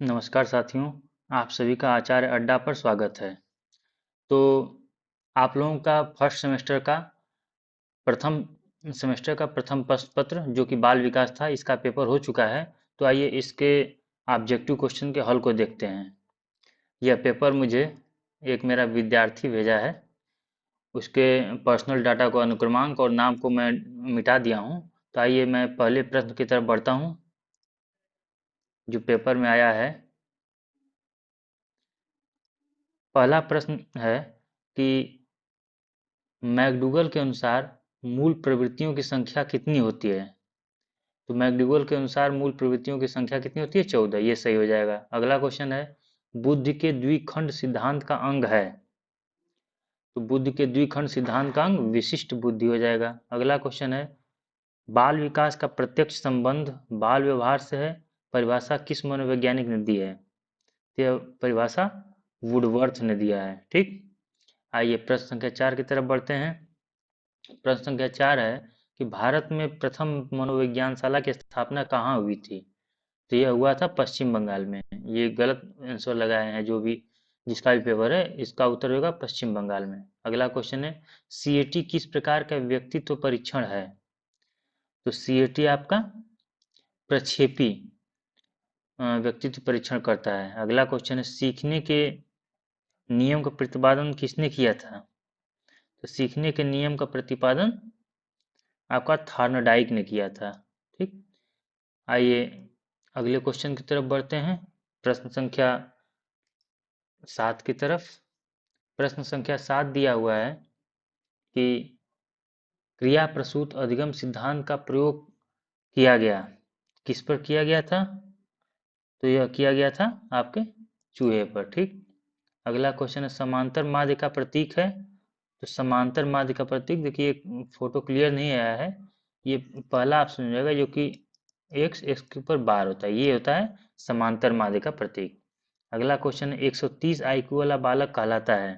नमस्कार साथियों, आप सभी का आचार्य अड्डा पर स्वागत है। तो आप लोगों का फर्स्ट सेमेस्टर का प्रथम प्रश्न पत्र जो कि बाल विकास था, इसका पेपर हो चुका है। तो आइए इसके ऑब्जेक्टिव क्वेश्चन के हल को देखते हैं। यह पेपर मुझे एक मेरा विद्यार्थी भेजा है। उसके पर्सनल डाटा को, अनुक्रमांक और नाम को मैं मिटा दिया हूँ। तो आइए मैं पहले प्रश्न की तरफ बढ़ता हूँ जो पेपर में आया है। पहला प्रश्न है कि मैकडूगल के अनुसार मूल प्रवृत्तियों की संख्या कितनी होती है। तो मैकडूगल के अनुसार मूल प्रवृत्तियों की संख्या कितनी होती है? 14। ये सही हो जाएगा। अगला क्वेश्चन है, बुद्धि के द्विखंड सिद्धांत का अंग है। तो बुद्धि के द्विखंड सिद्धांत का अंग विशिष्ट बुद्धि हो जाएगा। अगला क्वेश्चन है, बाल विकास का प्रत्यक्ष संबंध बाल व्यवहार से है। परिभाषा किस मनोवैज्ञानिक ने दी है? तो यह परिभाषा वुडवर्थ ने दिया है। ठीक, आइए प्रश्न संख्या 4 की तरफ बढ़ते हैं। प्रश्न संख्या 4 है कि भारत में प्रथम मनोविज्ञानशाला की स्थापना कहाँ हुई थी? तो यह हुआ था पश्चिम बंगाल में। ये गलत आंसर लगाए हैं, जो भी जिसका भी पेपर है इसका उत्तर होगा पश्चिम बंगाल में। अगला क्वेश्चन है, सीएटी किस प्रकार का व्यक्तित्व परीक्षण है? तो सीएटी आपका प्रक्षेपी व्यक्तित्व परीक्षण करता है। अगला क्वेश्चन है, सीखने के नियम का प्रतिपादन किसने किया था? तो सीखने के नियम का प्रतिपादन आपका थॉर्नडाइक ने किया था। ठीक, आइए अगले क्वेश्चन की तरफ बढ़ते हैं। प्रश्न संख्या 7 की तरफ। प्रश्न संख्या 7 दिया हुआ है कि क्रिया प्रसूत अधिगम सिद्धांत का प्रयोग किया गया, किस पर किया गया था? तो यह किया गया था आपके चूहे पर। ठीक, अगला क्वेश्चन है, समांतर माध्य का प्रतीक है। तो समांतर माध्य का प्रतीक, देखिए फोटो क्लियर नहीं आया है, ये पहला ऑप्शन हो जाएगा जो कि एक्स एक्स के ऊपर बार होता है, ये होता है समांतर माध्य का प्रतीक। अगला क्वेश्चन है, 130 आईक्यू वाला बालक कहलाता है।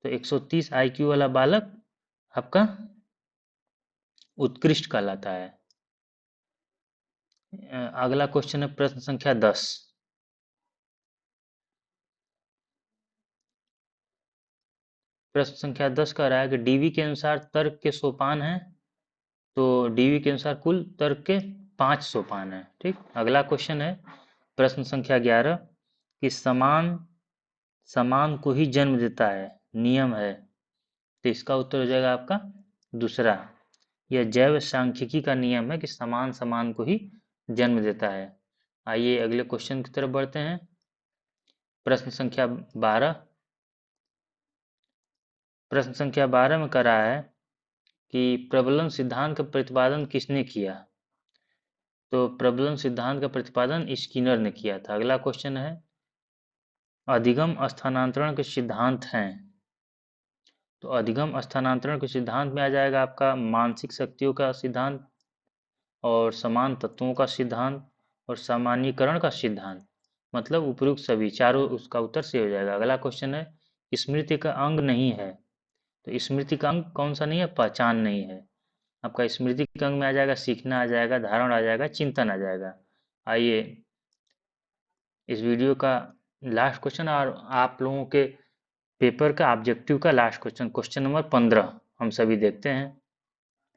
तो 130 आईक्यू वाला बालक आपका उत्कृष्ट कहलाता है। अगला क्वेश्चन है प्रश्न संख्या 10। प्रश्न संख्या 10 कह रहा है कि डीवी के अनुसार तर्क के सोपान हैं। तो डीवी के अनुसार कुल तर्क के 5 सोपान हैं। ठीक, अगला क्वेश्चन है प्रश्न संख्या 11 कि समान समान को ही जन्म देता है, नियम है। तो इसका उत्तर हो जाएगा आपका दूसरा। यह जैव सांख्यिकी का नियम है कि समान समान को ही जन्म देता है। आइए अगले क्वेश्चन की तरफ बढ़ते हैं। प्रश्न संख्या 12। प्रश्न संख्या 12 में कह रहा है कि प्रबलन सिद्धांत का प्रतिपादन किसने किया? तो प्रबलन सिद्धांत का प्रतिपादन स्किनर ने किया था। अगला क्वेश्चन है, अधिगम स्थानांतरण के सिद्धांत हैं। तो अधिगम स्थानांतरण के सिद्धांत में आ जाएगा आपका मानसिक शक्तियों का सिद्धांत और समान तत्वों का सिद्धांत और सामान्यीकरण का सिद्धांत। मतलब उपयुक्त सभी चारों, उसका उत्तर से हो जाएगा। अगला क्वेश्चन है, स्मृति का अंग नहीं है। तो स्मृति का अंग कौन सा नहीं है? पहचान नहीं है। आपका स्मृति के अंग में आ जाएगा सीखना, आ जाएगा धारण, आ जाएगा चिंतन, आ जाएगा। आइए इस वीडियो का लास्ट क्वेश्चन और आप लोगों के पेपर का ऑब्जेक्टिव का लास्ट क्वेश्चन, क्वेश्चन नंबर 15 हम सभी देखते हैं।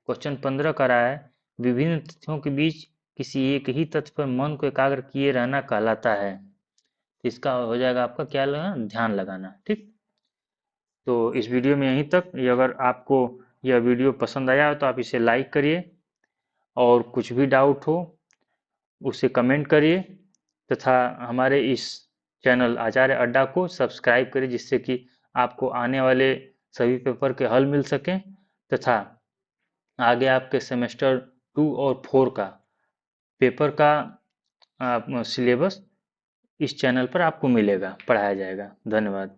क्वेश्चन 15 का रहा है, विभिन्न तथ्यों के बीच किसी एक ही तथ्य पर मन को एकाग्र किए रहना कहलाता है। इसका हो जाएगा आपका क्या लगाना? ध्यान लगाना। ठीक, तो इस वीडियो में यहीं तक। ये अगर आपको यह वीडियो पसंद आया हो तो आप इसे लाइक करिए, और कुछ भी डाउट हो उसे कमेंट करिए, तथा हमारे इस चैनल आचार्य अड्डा को सब्सक्राइब करिए, जिससे कि आपको आने वाले सभी पेपर के हल मिल सकें, तथा आगे आपके सेमेस्टर 2 और 4 का पेपर का सिलेबस इस चैनल पर आपको मिलेगा, पढ़ाया जाएगा। धन्यवाद।